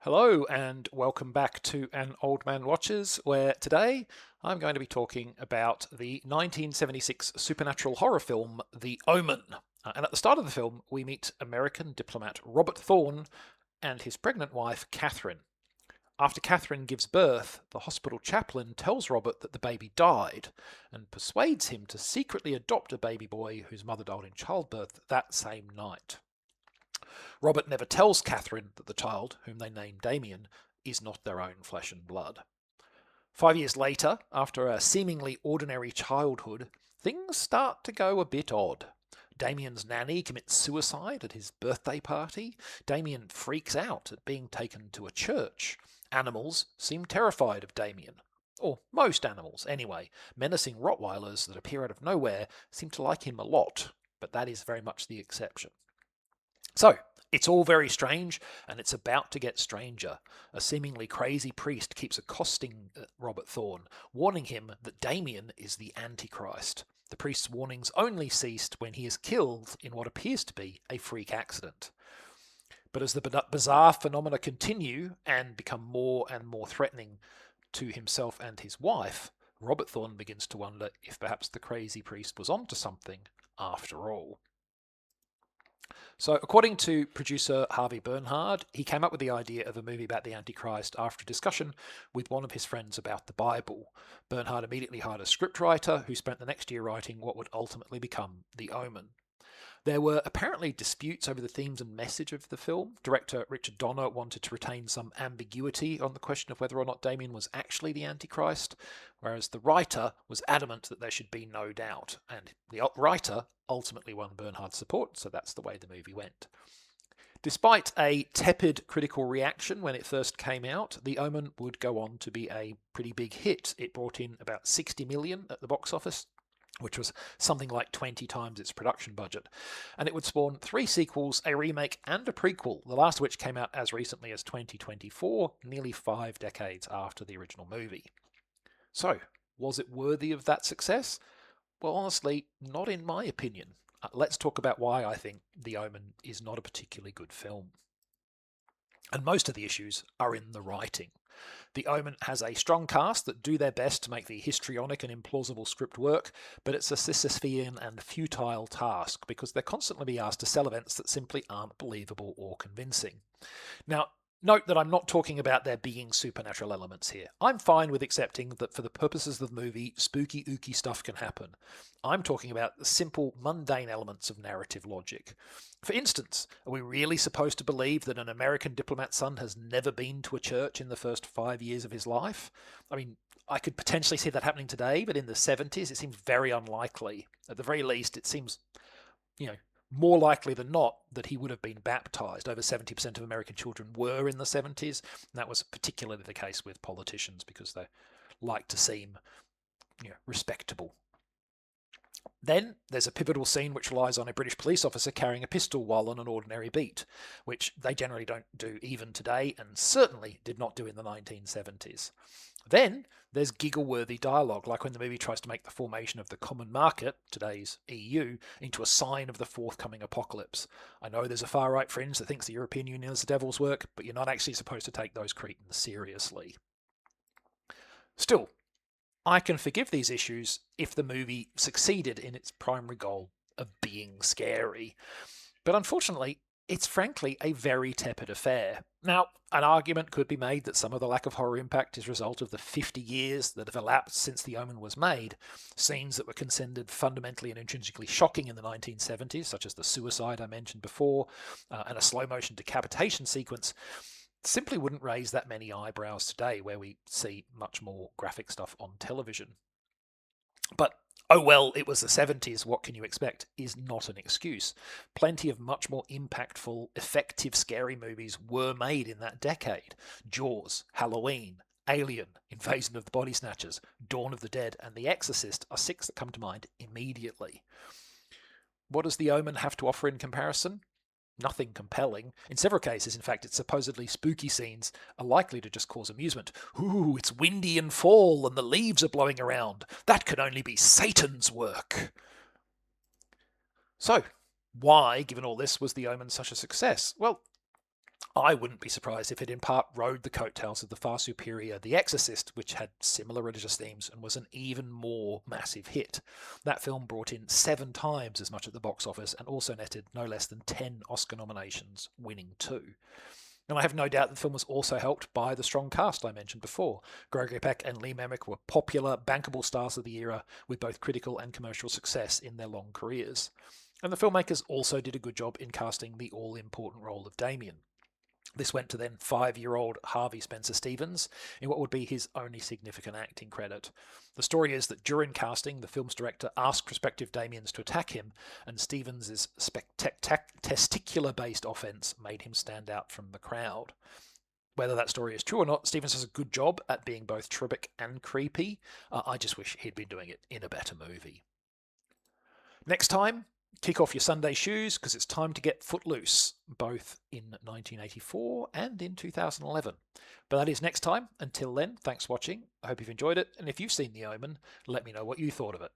Hello and welcome back to An Old Man Watches, where today I'm going to be talking about the 1976 supernatural horror film, The Omen. And at the start of the film, we meet American diplomat Robert Thorne and his pregnant wife, Catherine. After Catherine gives birth, the hospital chaplain tells Robert that the baby died and persuades him to secretly adopt a baby boy whose mother died in childbirth that same night. Robert never tells Catherine that the child, whom they name Damien, is not their own flesh and blood. 5 years later, after a seemingly ordinary childhood, things start to go a bit odd. Damien's nanny commits suicide at his birthday party. Damien freaks out at being taken to a church. Animals seem terrified of Damien. Or most animals, anyway. Menacing Rottweilers that appear out of nowhere seem to like him a lot, but that is very much the exception. So, it's all very strange, and it's about to get stranger. A seemingly crazy priest keeps accosting Robert Thorne, warning him that Damien is the Antichrist. The priest's warnings only ceased when he is killed in what appears to be a freak accident. But as the bizarre phenomena continue and become more and more threatening to himself and his wife, Robert Thorne begins to wonder if perhaps the crazy priest was onto something after all. So, according to producer Harvey Bernhard, he came up with the idea of a movie about the Antichrist after a discussion with one of his friends about the Bible. Bernhard immediately hired a scriptwriter who spent the next year writing what would ultimately become The Omen. There were apparently disputes over the themes and message of the film. Director Richard Donner wanted to retain some ambiguity on the question of whether or not Damien was actually the Antichrist, whereas the writer was adamant that there should be no doubt. And the writer ultimately won Bernhard's support, so that's the way the movie went. Despite a tepid critical reaction when it first came out, The Omen would go on to be a pretty big hit. It brought in about 60 million at the box office, which was something like 20 times its production budget. And it would spawn 3 sequels, a remake, and a prequel, the last of which came out as recently as 2024, nearly 5 decades after the original movie. So, was it worthy of that success? Well, honestly, not in my opinion. Let's talk about why I think The Omen is not a particularly good film. And most of the issues are in the writing. The Omen has a strong cast that do their best to make the histrionic and implausible script work, but it's a Sisyphean and futile task because they're constantly being asked to sell events that simply aren't believable or convincing. Now, note that I'm not talking about there being supernatural elements here. I'm fine with accepting that for the purposes of the movie, spooky, ooky stuff can happen. I'm talking about the simple, mundane elements of narrative logic. For instance, are we really supposed to believe that an American diplomat's son has never been to a church in the first 5 years of his life? I mean, I could potentially see that happening today, but in the 70s it seems very unlikely. At the very least, it seems, more likely than not that he would have been baptized. Over 70% of American children were in the 70s, and that was particularly the case with politicians because they like to seem respectable. Then there's a pivotal scene which relies on a British police officer carrying a pistol while on an ordinary beat, which they generally don't do even today and certainly did not do in the 1970s. Then there's giggle-worthy dialogue, like when the movie tries to make the formation of the common market, today's EU, into a sign of the forthcoming apocalypse. I know there's a far-right fringe that thinks the European Union is the devil's work, but you're not actually supposed to take those cretins seriously. Still, I can forgive these issues if the movie succeeded in its primary goal of being scary. But unfortunately, it's frankly a very tepid affair. Now, an argument could be made that some of the lack of horror impact is a result of the 50 years that have elapsed since The Omen was made. Scenes that were considered fundamentally and intrinsically shocking in the 1970s, such as the suicide I mentioned before, and a slow-motion decapitation sequence, simply wouldn't raise that many eyebrows today, where we see much more graphic stuff on television. But oh well, it was the 70s, what can you expect, is not an excuse. Plenty of much more impactful, effective, scary movies were made in that decade. Jaws, Halloween, Alien, Invasion of the Body Snatchers, Dawn of the Dead, and The Exorcist are 6 that come to mind immediately. What does The Omen have to offer in comparison? Nothing compelling. In several cases, in fact, its supposedly spooky scenes are likely to just cause amusement. Ooh, it's windy and fall and the leaves are blowing around. That could only be Satan's work. So, why, given all this, was The Omen such a success? Well, I wouldn't be surprised if it in part rode the coattails of the far superior The Exorcist, which had similar religious themes and was an even more massive hit. That film brought in 7 times as much at the box office and also netted no less than 10 Oscar nominations, winning 2. And I have no doubt the film was also helped by the strong cast I mentioned before. Gregory Peck and Lee Remick were popular, bankable stars of the era with both critical and commercial success in their long careers. And the filmmakers also did a good job in casting the all-important role of Damien. This went to then 5-year-old Harvey Spencer Stevens in what would be his only significant acting credit. The story is that during casting, the film's director asked prospective Damiens to attack him, and Stevens' testicular-based offense made him stand out from the crowd. Whether that story is true or not, Stevens does a good job at being both terrific and creepy. I just wish he'd been doing it in a better movie. Next time, kick off your Sunday shoes because it's time to get Footloose, both in 1984 and in 2011. But that is next time. Until then, thanks for watching. I hope you've enjoyed it. And if you've seen The Omen, let me know what you thought of it.